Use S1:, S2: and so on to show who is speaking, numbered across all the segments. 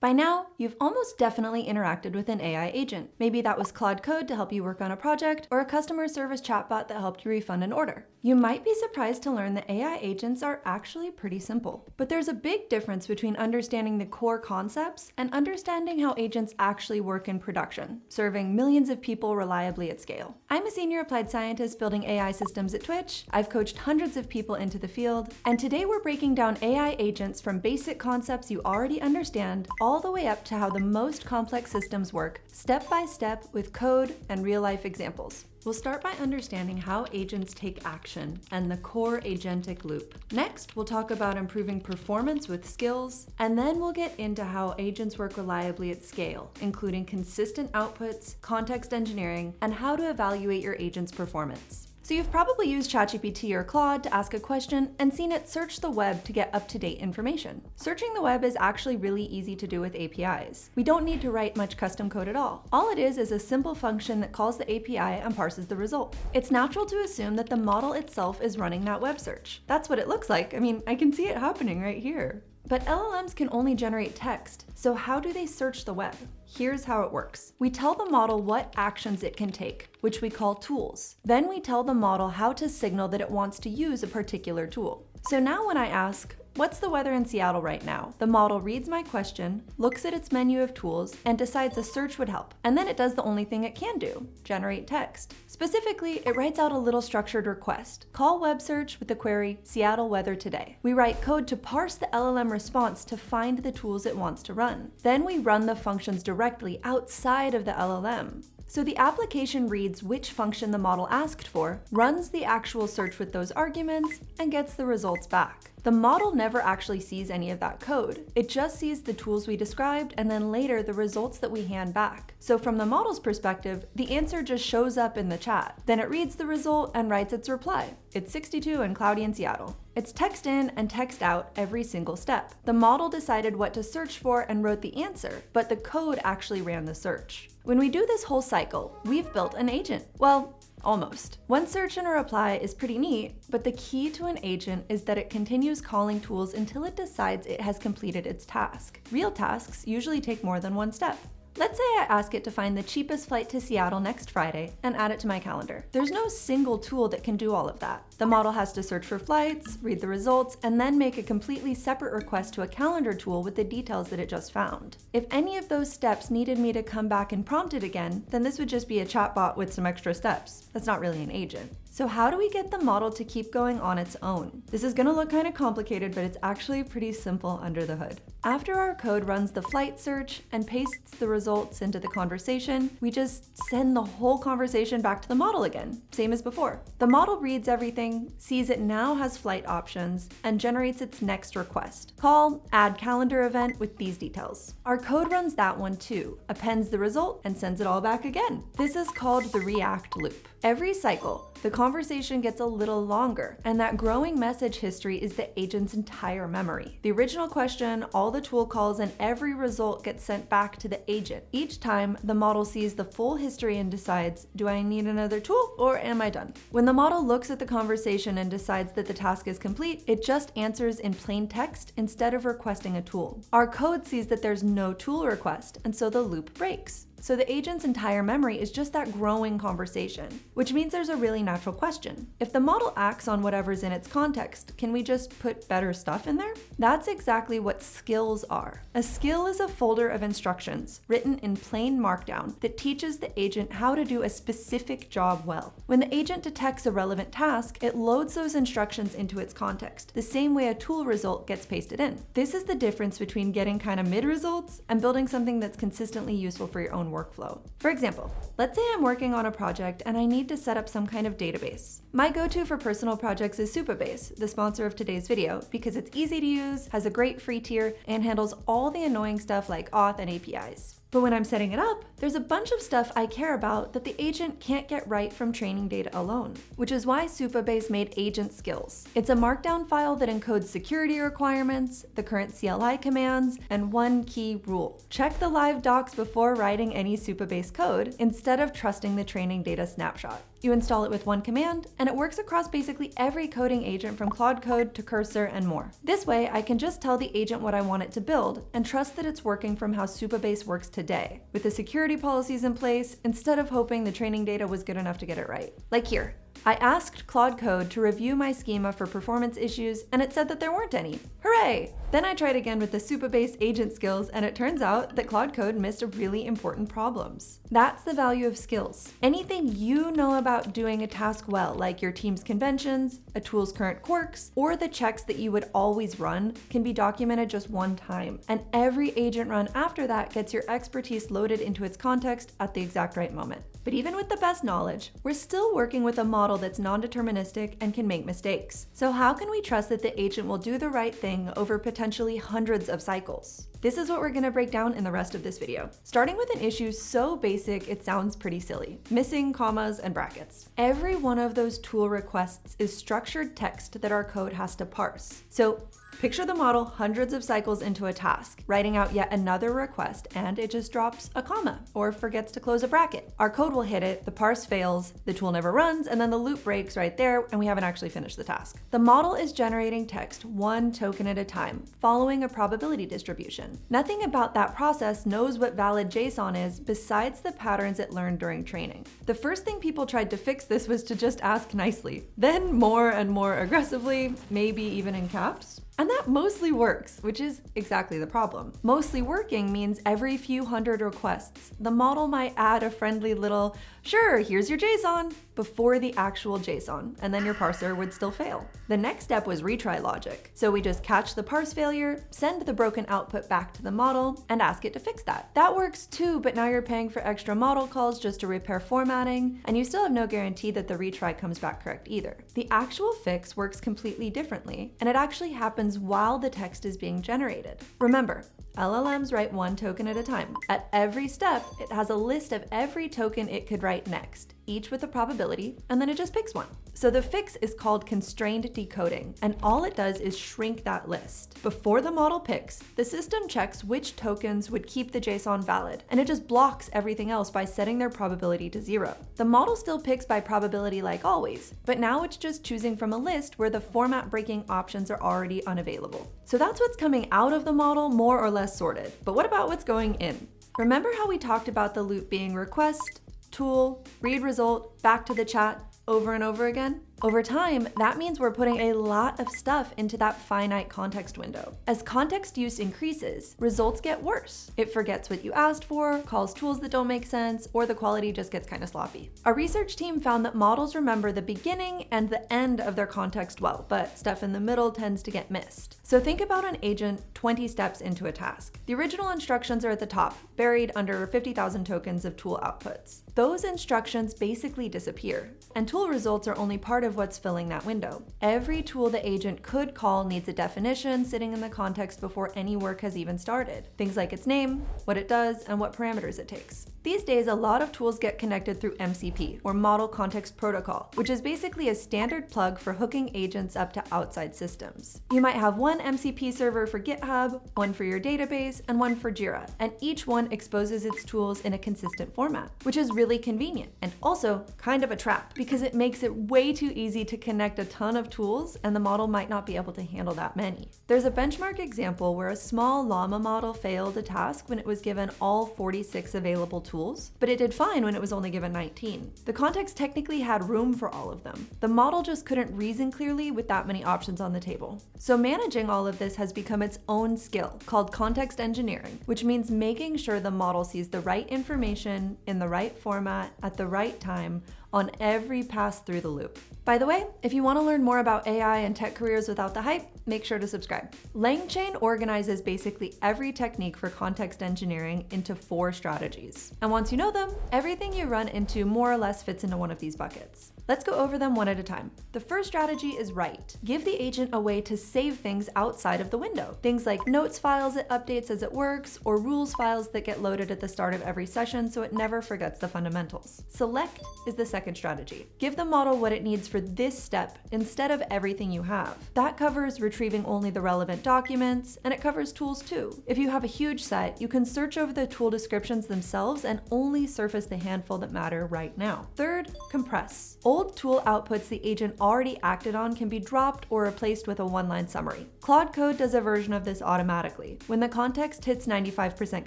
S1: By now, you've almost definitely interacted with an AI agent. Maybe that was Claude Code to help you work on a project, or a customer service chatbot that helped you refund an order. You might be surprised to learn that AI agents are actually pretty simple. But there's a big difference between understanding the core concepts and understanding how agents actually work in production, serving millions of people reliably at scale. I'm a senior applied scientist building AI systems at Twitch. I've coached hundreds of people into the field, and today we're breaking down AI agents from basic concepts you already understand all the way up to how the most complex systems work, step by step with code and real-life examples. We'll start by understanding how agents take action and the core agentic loop. Next, we'll talk about improving performance with skills, and then we'll get into how agents work reliably at scale, including consistent outputs, context engineering, and how to evaluate your agent's performance. So you've probably used ChatGPT or Claude to ask a question and seen it search the web to get up-to-date information. Searching the web is actually really easy to do with APIs. We don't need to write much custom code at all. All it is a simple function that calls the API and parses the result. It's natural to assume that the model itself is running that web search. That's what it looks like. I mean, I can see it happening right here. But LLMs can only generate text, so how do they search the web? Here's how it works. We tell the model what actions it can take, which we call tools. Then we tell the model how to signal that it wants to use a particular tool. So now when I ask, "What's the weather in Seattle right now?" the model reads my question, looks at its menu of tools, and decides a search would help. And then it does the only thing it can do, generate text. Specifically, it writes out a little structured request. Call web search with the query, "Seattle weather today." We write code to parse the LLM response to find the tools it wants to run. Then we run the functions directly outside of the LLM. So the application reads which function the model asked for, runs the actual search with those arguments, and gets the results back. The model never actually sees any of that code. It just sees the tools we described and then later the results that we hand back. So from the model's perspective, the answer just shows up in the chat. Then it reads the result and writes its reply. It's 62 and cloudy in Seattle. It's text in and text out every single step. The model decided what to search for and wrote the answer, but the code actually ran the search. When we do this whole cycle, we've built an agent. Well, almost. One search and a reply is pretty neat, but the key to an agent is that it continues calling tools until it decides it has completed its task. Real tasks usually take more than one step. Let's say I ask it to find the cheapest flight to Seattle next Friday and add it to my calendar. There's no single tool that can do all of that. The model has to search for flights, read the results, and then make a completely separate request to a calendar tool with the details that it just found. If any of those steps needed me to come back and prompt it again, then this would just be a chatbot with some extra steps. That's not really an agent. So how do we get the model to keep going on its own? This is gonna look kind of complicated, but it's actually pretty simple under the hood. After our code runs the flight search and pastes the results into the conversation, we just send the whole conversation back to the model again, same as before. The model reads everything, sees it now has flight options, and generates its next request. Call add calendar event with these details. Our code runs that one too, appends the result, and sends it all back again. This is called the react loop. Every cycle, the conversation gets a little longer, and that growing message history is the agent's entire memory. The original question, all the tool calls, and every result gets sent back to the agent. Each time, the model sees the full history and decides, do I need another tool or am I done? When the model looks at the conversation and decides that the task is complete, it just answers in plain text instead of requesting a tool. Our code sees that there's no tool request, and so the loop breaks. So the agent's entire memory is just that growing conversation, which means there's a really natural question. If the model acts on whatever's in its context, can we just put better stuff in there? That's exactly what skills are. A skill is a folder of instructions written in plain markdown that teaches the agent how to do a specific job well. When the agent detects a relevant task, it loads those instructions into its context, the same way a tool result gets pasted in. This is the difference between getting kind of mid results and building something that's consistently useful for your own workflow. For example, let's say I'm working on a project and I need to set up some kind of database. My go-to for personal projects is Supabase, the sponsor of today's video, because it's easy to use, has a great free tier, and handles all the annoying stuff like auth and APIs. But when I'm setting it up, there's a bunch of stuff I care about that the agent can't get right from training data alone, which is why Supabase made Agent Skills. It's a markdown file that encodes security requirements, the current CLI commands, and one key rule. Check the live docs before writing any Supabase code instead of trusting the training data snapshot. You install it with one command, and it works across basically every coding agent from Claude Code to Cursor and more. This way, I can just tell the agent what I want it to build and trust that it's working from how Supabase works today, with the security policies in place, instead of hoping the training data was good enough to get it right. Like here. I asked Claude Code to review my schema for performance issues, and it said that there weren't any. Hooray! Then I tried again with the Supabase agent skills, and it turns out that Claude Code missed really important problems. That's the value of skills. Anything you know about doing a task well, like your team's conventions, a tool's current quirks, or the checks that you would always run, can be documented just one time. And every agent run after that gets your expertise loaded into its context at the exact right moment. But even with the best knowledge, we're still working with a model that's non-deterministic and can make mistakes. So how can we trust that the agent will do the right thing over potentially hundreds of cycles? This is what we're gonna break down in the rest of this video. Starting with an issue so basic it sounds pretty silly: missing commas and brackets. Every one of those tool requests is structured text that our code has to parse. So picture the model hundreds of cycles into a task, writing out yet another request, and it just drops a comma or forgets to close a bracket. Our code will hit it, the parse fails, the tool never runs, and then the loop breaks right there, and we haven't actually finished the task. The model is generating text one token at a time, following a probability distribution. Nothing about that process knows what valid JSON is besides the patterns it learned during training. The first thing people tried to fix this was to just ask nicely, then more and more aggressively, maybe even in caps. And that mostly works, which is exactly the problem. Mostly working means every few hundred requests, the model might add a friendly little, "Sure, here's your JSON," before the actual JSON, and then your parser would still fail. The next step was retry logic. So we just catch the parse failure, send the broken output back to the model, and ask it to fix that. That works too, but now you're paying for extra model calls just to repair formatting, and you still have no guarantee that the retry comes back correct either. The actual fix works completely differently, and it actually happens while the text is being generated. Remember, LLMs write one token at a time. At every step, it has a list of every token it could write next, each with a probability, and then it just picks one. So the fix is called constrained decoding, and all it does is shrink that list. Before the model picks, the system checks which tokens would keep the JSON valid, and it just blocks everything else by setting their probability to 0. The model still picks by probability like always, but now it's just choosing from a list where the format breaking options are already unavailable. So that's what's coming out of the model more or less sorted. But what about what's going in? Remember how we talked about the loop being request, tool, read result, back to the chat, over and over again? Over time, that means we're putting a lot of stuff into that finite context window. As context use increases, results get worse. It forgets what you asked for, calls tools that don't make sense, or the quality just gets kind of sloppy. Our research team found that models remember the beginning and the end of their context well, but stuff in the middle tends to get missed. So think about an agent 20 steps into a task. The original instructions are at the top, buried under 50,000 tokens of tool outputs. Those instructions basically disappear, and tool results are only part of what's filling that window. Every tool the agent could call needs a definition sitting in the context before any work has even started. Things like its name, what it does, and what parameters it takes. These days, a lot of tools get connected through MCP, or Model Context Protocol, which is basically a standard plug for hooking agents up to outside systems. You might have one MCP server for GitHub, one for your database, and one for Jira, and each one exposes its tools in a consistent format, which is really convenient, and also kind of a trap, because it makes it way too easy to connect a ton of tools, and the model might not be able to handle that many. There's a benchmark example where a small llama model failed a task when it was given all 46 available tools, but it did fine when it was only given 19. The context technically had room for all of them. The model just couldn't reason clearly with that many options on the table. So managing all of this has become its own skill called context engineering, which means making sure the model sees the right information in the right format at the right time on every pass through the loop. By the way, if you want to learn more about AI and tech careers without the hype, make sure to subscribe. LangChain organizes basically every technique for context engineering into 4 strategies. And once you know them, everything you run into more or less fits into one of these buckets. Let's go over them one at a time. The first strategy is write. Give the agent a way to save things outside of the window. Things like notes files it updates as it works, or rules files that get loaded at the start of every session so it never forgets the fundamentals. Select is the second strategy. Give the model what it needs for this step instead of everything you have. That covers retrieving retrieving only the relevant documents, and it covers tools too. If you have a huge set, you can search over the tool descriptions themselves and only surface the handful that matter right now. Third, compress. Old tool outputs the agent already acted on can be dropped or replaced with a one-line summary. Claude Code does a version of this automatically. When the context hits 95%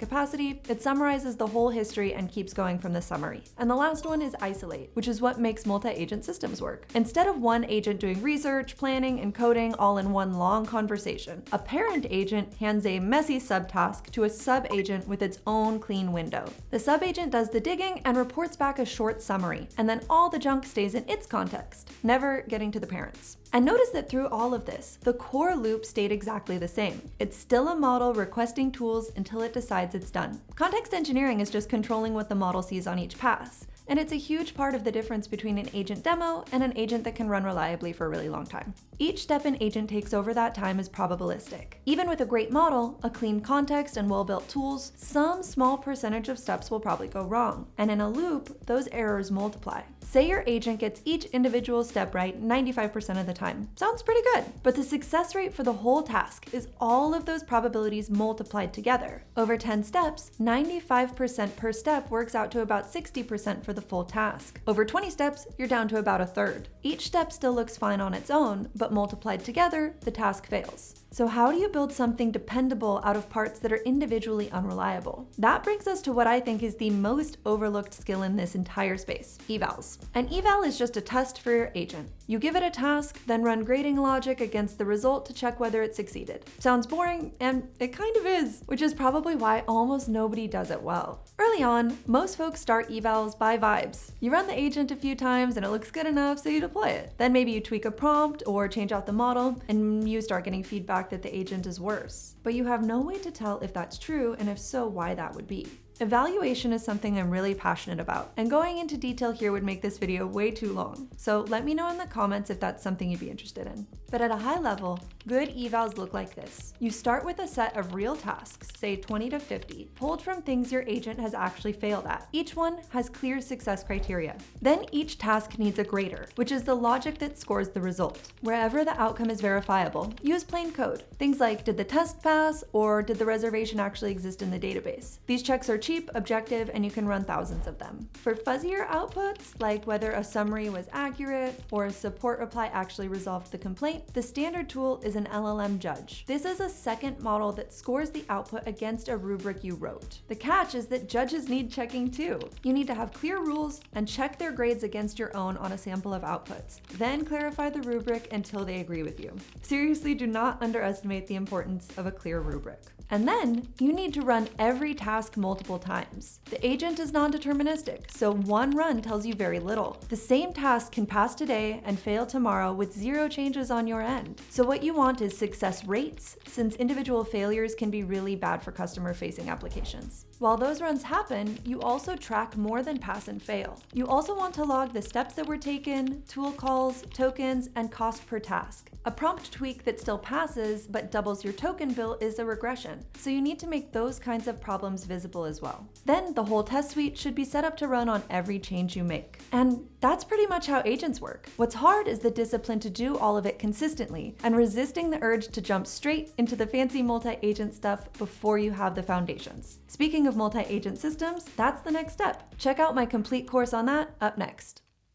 S1: capacity, it summarizes the whole history and keeps going from the summary. And the last one is isolate, which is what makes multi-agent systems work. Instead of one agent doing research, planning, and coding all in one long conversation, a parent agent hands a messy subtask to a sub-agent with its own clean window. The sub-agent does the digging and reports back a short summary, and then all the junk stays in its context, never getting to the parents. And notice that through all of this, the core loop stayed exactly the same. It's still a model requesting tools until it decides it's done. Context engineering is just controlling what the model sees on each pass. And it's a huge part of the difference between an agent demo and an agent that can run reliably for a really long time. Each step an agent takes over that time is probabilistic. Even with a great model, a clean context, and well-built tools, some small percentage of steps will probably go wrong. And in a loop, those errors multiply. Say your agent gets each individual step right 95% of the time. Sounds pretty good. But the success rate for the whole task is all of those probabilities multiplied together. Over 10 steps, 95% per step works out to about 60% for the full task. Over 20 steps, you're down to about a third. Each step still looks fine on its own, but multiplied together, the task fails. So how do you build something dependable out of parts that are individually unreliable? That brings us to what I think is the most overlooked skill in this entire space, evals. An eval is just a test for your agent. You give it a task, then run grading logic against the result to check whether it succeeded. Sounds boring, and it kind of is, which is probably why almost nobody does it well. Early on, most folks start evals by vibes. You run the agent a few times and it looks good enough, so you deploy it. Then maybe you tweak a prompt or change out the model, and you start getting feedback that the agent is worse. But you have no way to tell if that's true, and if so, why that would be. Evaluation is something I'm really passionate about, and going into detail here would make this video way too long. So let me know in the comments if that's something you'd be interested in. But at a high level, good evals look like this. You start with a set of real tasks, say 20 to 50, pulled from things your agent has actually failed at. Each one has clear success criteria. Then each task needs a grader, which is the logic that scores the result. Wherever the outcome is verifiable, use plain code. Things like, did the test pass, or did the reservation actually exist in the database? These checks are cheap, objective, and you can run thousands of them. For fuzzier outputs, like whether a summary was accurate or a support reply actually resolved the complaint, the standard tool is an LLM judge. This is a second model that scores the output against a rubric you wrote. The catch is that judges need checking too. You need to have clear rules and check their grades against your own on a sample of outputs. Then clarify the rubric until they agree with you. Seriously, do not underestimate the importance of a clear rubric. And then you need to run every task multiple times. The agent is non-deterministic, so one run tells you very little. The same task can pass today and fail tomorrow with zero changes on your end. So what you want is success rates, since individual failures can be really bad for customer-facing applications. While those runs happen, you also track more than pass and fail. You also want to log the steps that were taken, tool calls, tokens, and cost per task. A prompt tweak that still passes but doubles your token bill is a regression, so you need to make those kinds of problems visible as well. Then the whole test suite should be set up to run on every change you make. And that's pretty much how agents work. What's hard is the discipline to do all of it consistently and resisting the urge to jump straight into the fancy multi-agent stuff before you have the foundations. Speaking of multi-agent systems, that's the next step. Check out my complete course on that up next.